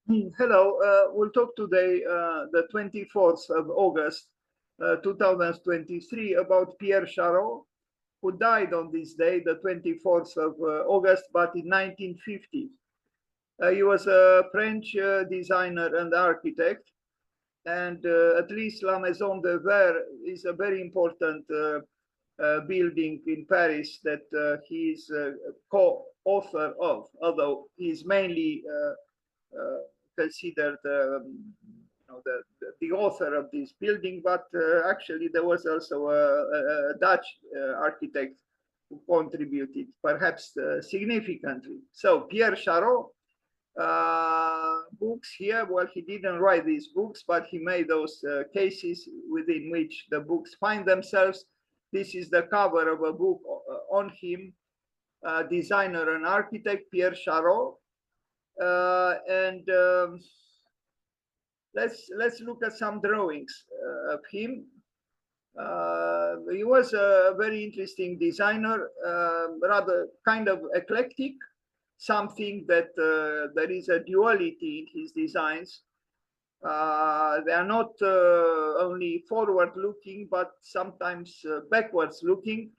Hello, we'll talk today, the 24th of August, 2023, about Pierre Chareau, who died on this day, the 24th of August, but in 1950. He was a French designer and architect, and at least La Maison de Verre is a very important building in Paris that he is co-author of, although he is mainly considered the author of this building, but actually there was also a Dutch architect who contributed, perhaps significantly. So Pierre Chareau, books here, well, he didn't write these books, but he made those cases within which the books find themselves. This is the cover of a book on him, designer and architect Pierre Chareau. And let's look at some drawings of him. He was a very interesting designer, rather kind of eclectic, something that there is a duality in his designs. They are not only forward looking, but sometimes backwards looking.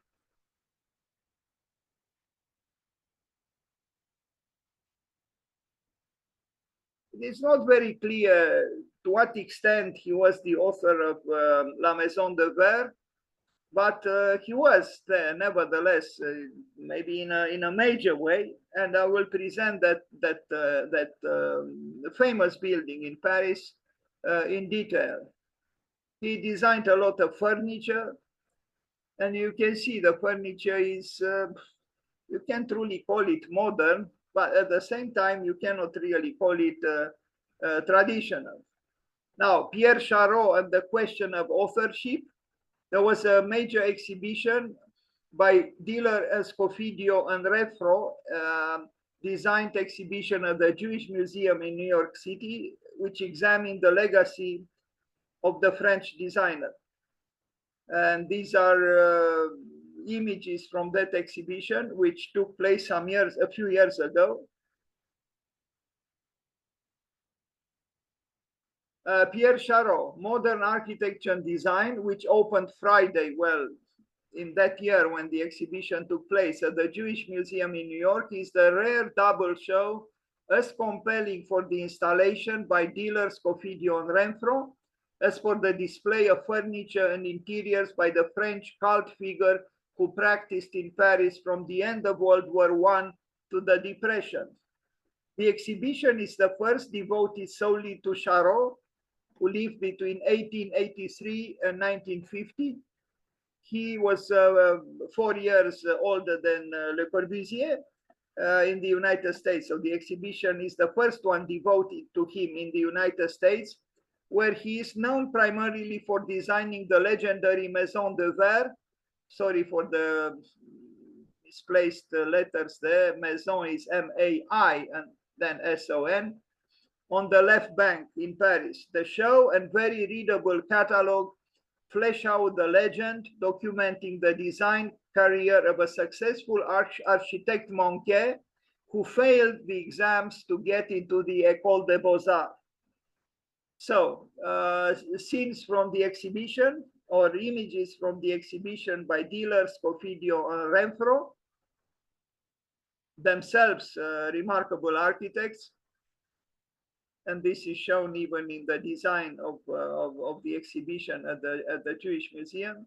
It is not very clear to what extent he was the author of La Maison de Verre, but he was there nevertheless, maybe in a major way. And I will present that famous building in Paris in detail. He designed a lot of furniture, and you can see the furniture is, you can't truly call it modern, but at the same time, you cannot really call it traditional. Now, Pierre Chareau and the question of authorship. There was a major exhibition by Diller, Escofidio, and Refro, designed exhibition at the Jewish Museum in New York City, which examined the legacy of the French designer. And these are images from that exhibition, which took place a few years ago. Pierre Chareau, Modern Architecture and Design, which opened Friday, well, in that year when the exhibition took place at the Jewish Museum in New York, is the rare double show as compelling for the installation by Diller, Scofidio, and Renfro as for the display of furniture and interiors by the French cult figure who practiced in Paris from the end of World War I to the Depression. The exhibition is the first devoted solely to Chareau, who lived between 1883 and 1950. He was 4 years older than Le Corbusier in the United States. So the exhibition is the first one devoted to him in the United States, where he is known primarily for designing the legendary Maison de Verre. Sorry for the misplaced letters there. Maison is M-A-I and then S-O-N. On the left bank in Paris. The show and very readable catalog flesh out the legend, documenting the design career of a successful architect Monquet, who failed the exams to get into the École des Beaux-Arts. So, scenes from the exhibition, or images from the exhibition by Diller, Scofidio, and Renfro, themselves remarkable architects. And this is shown even in the design of the exhibition at the Jewish Museum.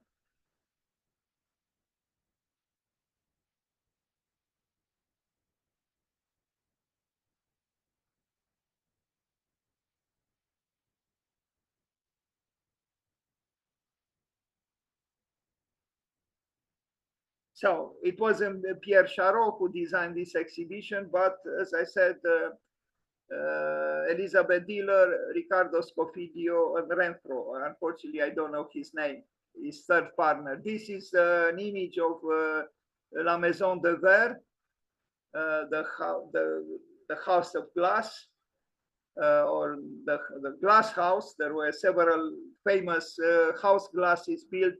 So it wasn't Pierre Chareau who designed this exhibition, but as I said, Elizabeth Diller, Ricardo Scofidio, and Renfro. Unfortunately, I don't know his name, his third partner. This is an image of La Maison de Verre, the house of glass, or the glass house. There were several famous house glasses built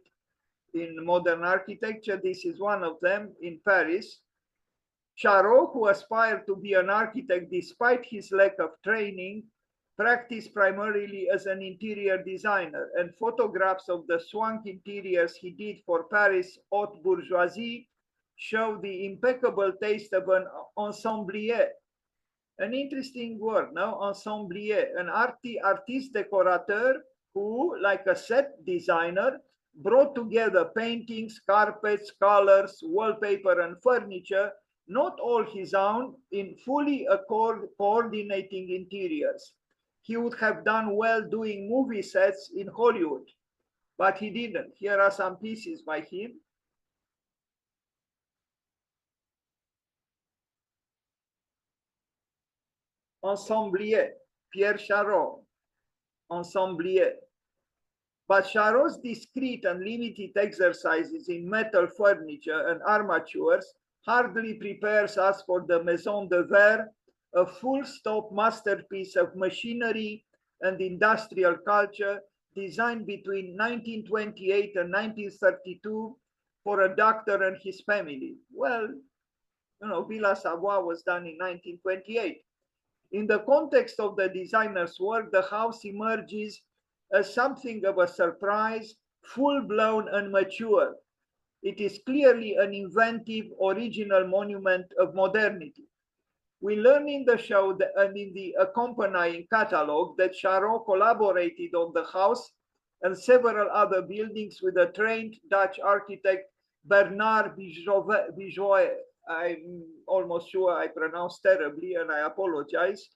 in modern architecture. This is one of them in Paris. Chareau, who aspired to be an architect despite his lack of training, practiced primarily as an interior designer, and photographs of the swank interiors he did for Paris haute bourgeoisie show the impeccable taste of an ensemblier. An interesting word, no? Ensemblier, an artiste décorateur who, like a set designer, brought together paintings, carpets, colors, wallpaper, and furniture, not all his own, in fully coordinating interiors. He would have done well doing movie sets in Hollywood, but he didn't. Here are some pieces by him. Ensemblier, Pierre Chareau, Ensemblier. But Chareau's discrete and limited exercises in metal furniture and armatures hardly prepares us for the Maison de Verre, a full-stop masterpiece of machinery and industrial culture designed between 1928 and 1932 for a doctor and his family. Well, you know, Villa Savoie was done in 1928. In the context of the designer's work, the house emerges as something of a surprise, full-blown and mature. It is clearly an inventive, original monument of modernity. We learn in the show and in the accompanying catalog that Chareau collaborated on the house and several other buildings with the trained Dutch architect Bernard Bijouet. I'm almost sure I pronounced terribly and I apologize.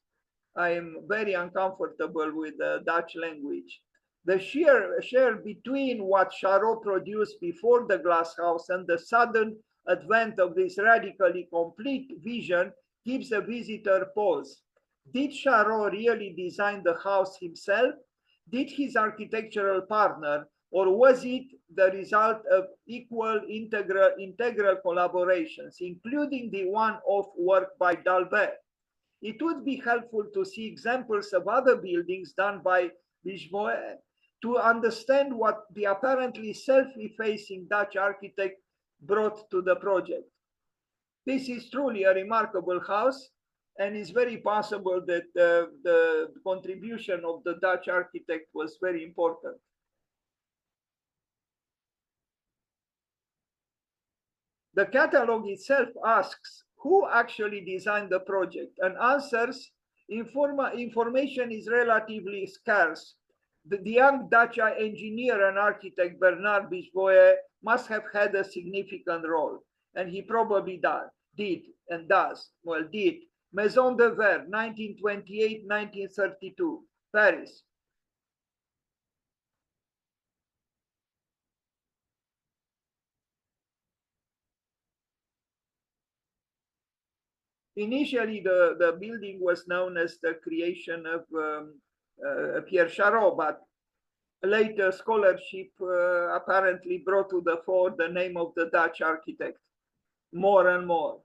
I am very uncomfortable with the Dutch language. The share between what Chareau produced before the glass house and the sudden advent of this radically complete vision gives a visitor pause. Did Chareau really design the house himself? Did his architectural partner, or was it the result of equal integral collaborations, including the one-off work by D'Albert? It would be helpful to see examples of other buildings done by Bijouet to understand what the apparently self-effacing Dutch architect brought to the project. This is truly a remarkable house, and it's very possible that the contribution of the Dutch architect was very important. The catalog itself asks who actually designed the project, and answers information is relatively scarce. The young Dutch engineer and architect Bernard Bijouet must have had a significant role, and he probably did and does. Well, did. Maison de Verre, 1928-1932, Paris. Initially, the building was known as the creation of Pierre Chareau, but later scholarship apparently brought to the fore the name of the Dutch architect more and more.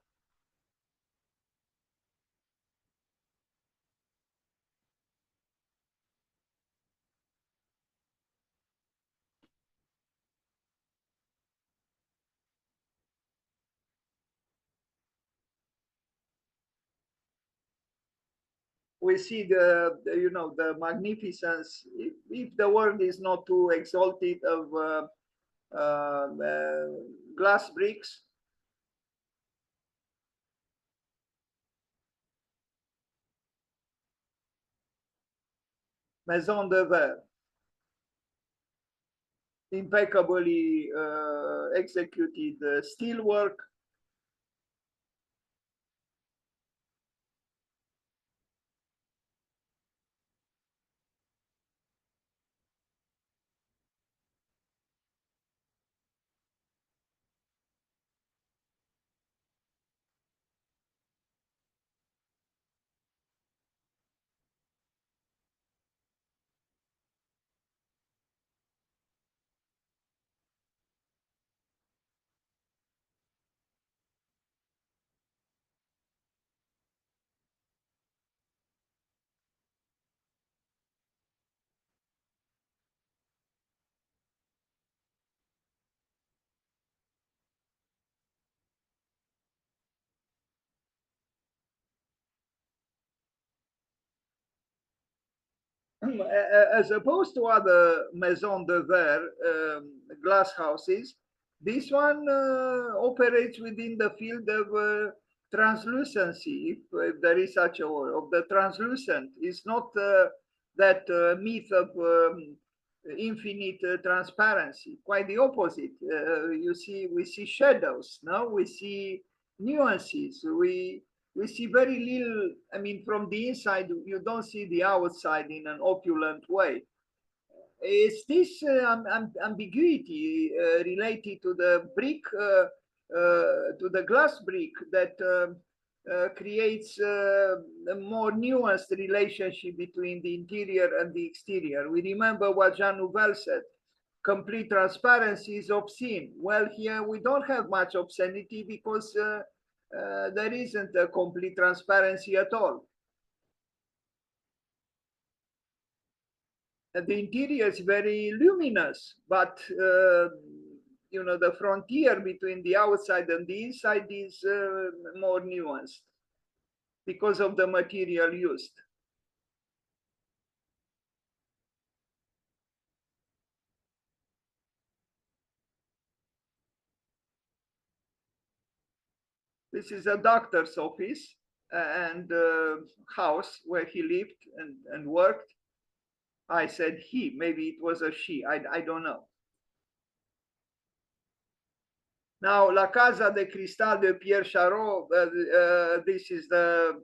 We see the magnificence, if the word is not too exalted, of glass bricks. Maison de Verre, impeccably executed steelwork. as opposed to other Maison de Verre glass houses, this one operates within the field of translucency, if there is such a word, of the translucent. It's not that myth of infinite transparency. Quite the opposite. We see shadows. Now we see nuances. We see very little. I mean, from the inside, you don't see the outside in an opulent way. Is this ambiguity related to the brick, to the glass brick that creates a more nuanced relationship between the interior and the exterior? We remember what Jean Nouvel said: complete transparency is obscene. Well, here we don't have much obscenity because there isn't a complete transparency at all. The interior is very luminous, but the frontier between the outside and the inside is more nuanced because of the material used. This is a doctor's office and house where he lived and worked. I said he, maybe it was a she, I don't know. Now, La Casa de Cristal de Pierre Chareau, this is the,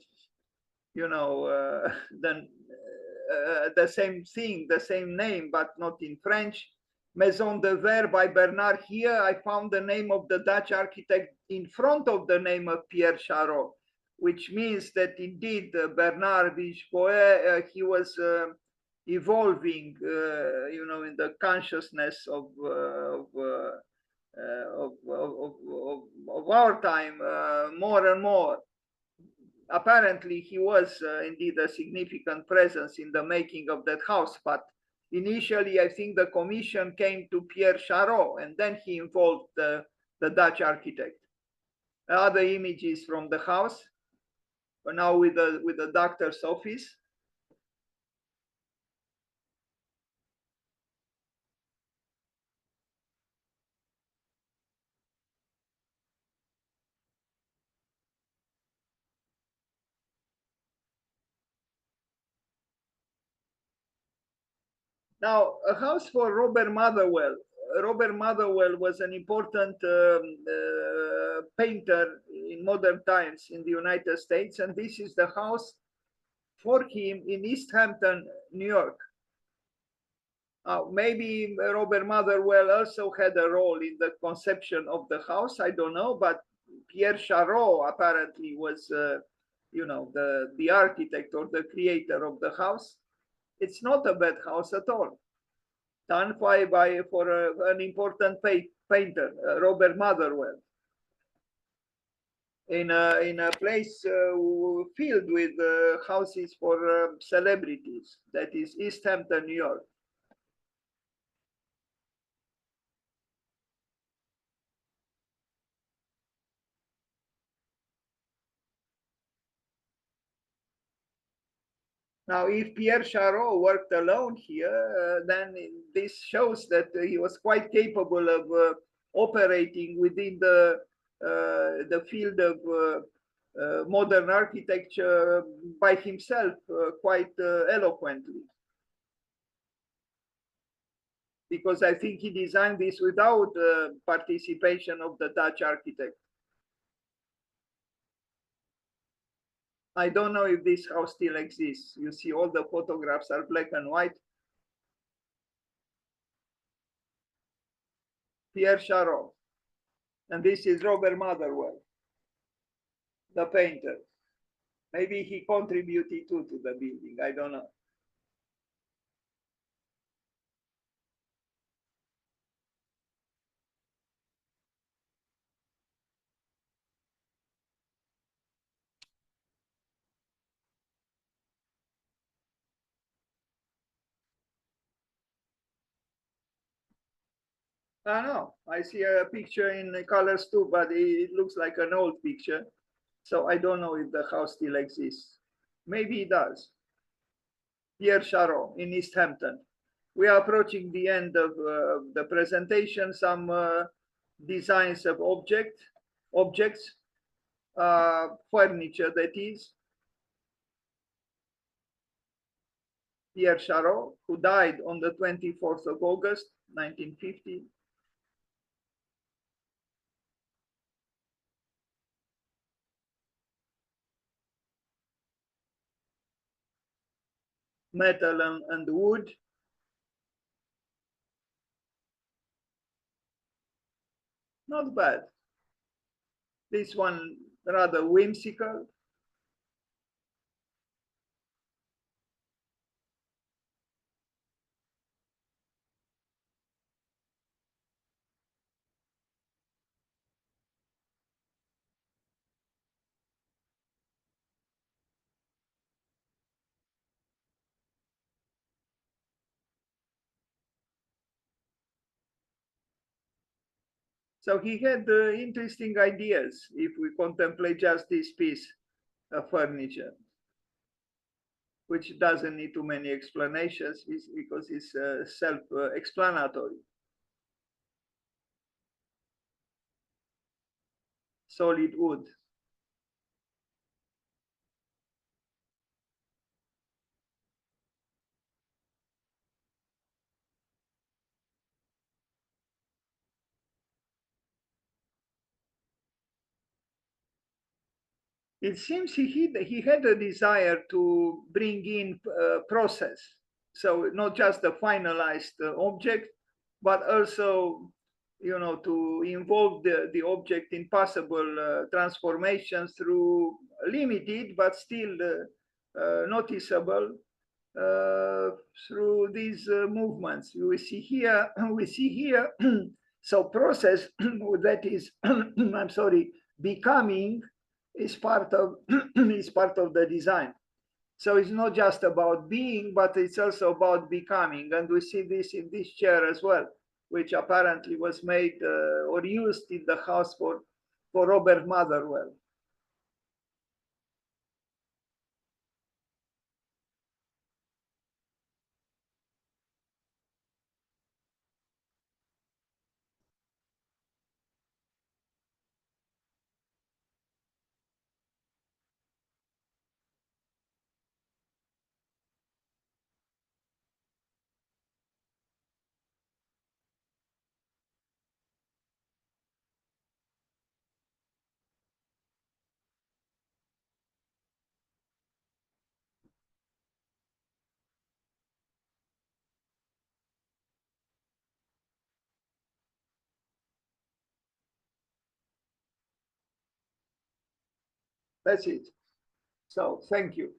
the same thing, the same name, but not in French. Maison de Verre by Bernard. Here I found the name of the Dutch architect in front of the name of Pierre Chareau, which means that indeed Bernard Vigepoet, he was evolving, in the consciousness of our time more and more. Apparently, he was indeed a significant presence in the making of that house, but initially, I think the commission came to Pierre Chareau, and then he involved the Dutch architect. Other images from the house, but now with the doctor's office. Now, a house for Robert Motherwell. Robert Motherwell was an important painter in modern times in the United States, and this is the house for him in East Hampton, New York. Maybe Robert Motherwell also had a role in the conception of the house, I don't know, but Pierre Chareau apparently was, the architect or the creator of the house. It's not a bad house at all. Done for an important painter, Robert Motherwell, in a place filled with houses for celebrities. That is East Hampton, New York. Now, if Pierre Chareau worked alone here, then this shows that he was quite capable of operating within the field of modern architecture by himself quite eloquently. Because I think he designed this without participation of the Dutch architect. I don't know if this house still exists. You see, all the photographs are black and white. Pierre Chareau. And this is Robert Motherwell, the painter. Maybe he contributed too to the building. I don't know. I know. I see a picture in colors too, but it looks like an old picture. So I don't know if the house still exists. Maybe it does. Pierre Chareau in East Hampton. We are approaching the end of the presentation. Some designs of objects, furniture that is. Pierre Chareau, who died on the 24th of August, 1950. Metal and wood. Not bad. This one rather whimsical. So he had interesting ideas if we contemplate just this piece of furniture, which doesn't need too many explanations because it's self-explanatory. Solid wood. It seems he had a desire to bring in process. So not just a finalized object, but also, to involve the object in possible transformations through limited but still noticeable through these movements. We see here, so process that is, I'm sorry, becoming is part of is part of the design. So it's not just about being, but it's also about becoming. And we see this in this chair as well, which apparently was made or used in the house for Robert Motherwell. That's it. So thank you.